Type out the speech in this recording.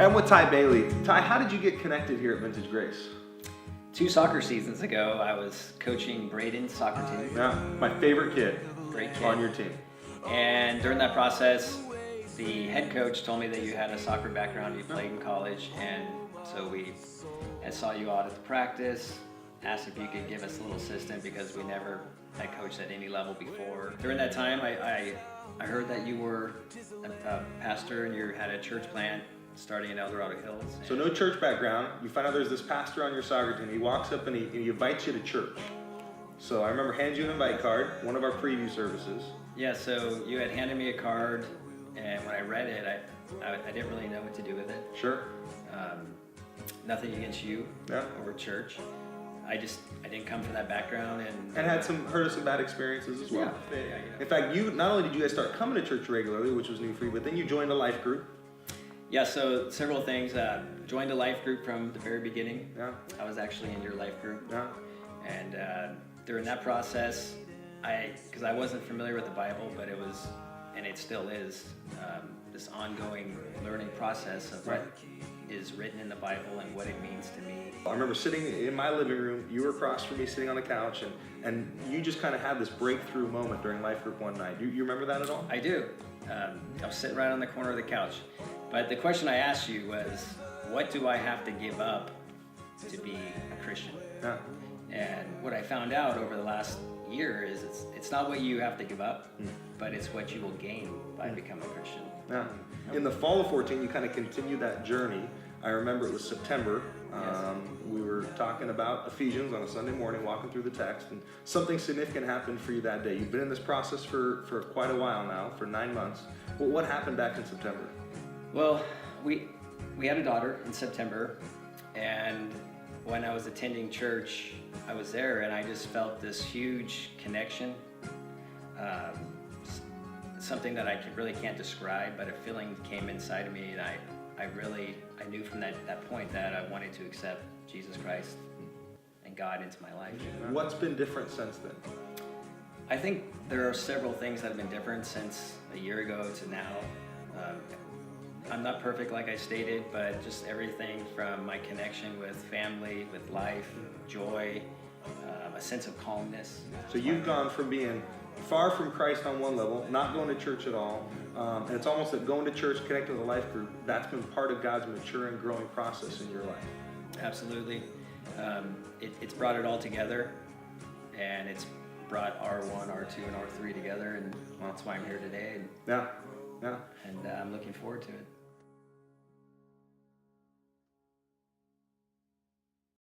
And with Ty Bailey. Ty, how did you get connected here at Vintage Grace? 2 soccer seasons ago, I was coaching Braden's soccer team. Yeah, my favorite kid. Great kid. On your team. And during that process, the head coach told me that you had a soccer background, you played in college, and so I saw you out at the practice, asked if you could give us a little assistance because we never had coached at any level before. During that time, I heard that you were a pastor and you had a church plant starting in El Dorado Hills. So no church background. You find out there's this pastor on your soccer team. He walks up and he invites you to church. So I remember handing you an invite card, one of our preview services. Yeah, so you had handed me a card, and when I read it, I didn't really know what to do with it. Sure. Nothing against you Yeah. over church. I didn't come from that background, and heard of some bad experiences as well. Yeah. In fact, you not only did you guys start coming to church regularly, which was new for you, but then you joined a life group. Yeah, so several things. Joined a life group from the very beginning. Yeah. I was actually in your life group. Yeah. And during that process, because I wasn't familiar with the Bible, but it was, and it still is, this ongoing learning process of what is written in the Bible and what it means to me. I remember sitting in my living room, you were across from me sitting on the couch, and you just kind of had this breakthrough moment during life group one night. You remember that at all? I do. I was sitting right on the corner of the couch. But the question I asked you was, what do I have to give up to be a Christian? Yeah. And what I found out over the last year is it's not what you have to give up, but it's what you will gain by becoming a Christian. Yeah. In the fall of 14, you kind of continued that journey. I remember it was September. Yes. We were talking about Ephesians on a Sunday morning, walking through the text, and something significant happened for you that day. You've been in this process for quite a while now, for 9 months. Well, what happened back in September? Well, we had a daughter in September, and when I was attending church, I was there and I just felt this huge connection. Something that I really can't describe, but a feeling came inside of me, and I knew from that point that I wanted to accept Jesus Christ and God into my life. What's been different since then? I think there are several things that have been different since a year ago to now. I'm not perfect, like I stated, but just everything from my connection with family, with life, joy, a sense of calmness. So you've gone from being far from Christ on one level, not going to church at all, and it's almost like going to church, connecting with a life group, that's been part of God's maturing, growing process in your life. Absolutely. It's brought it all together, and it's brought R1, R2, and R3 together, and that's why I'm here today. Yeah, yeah. And I'm looking forward to it.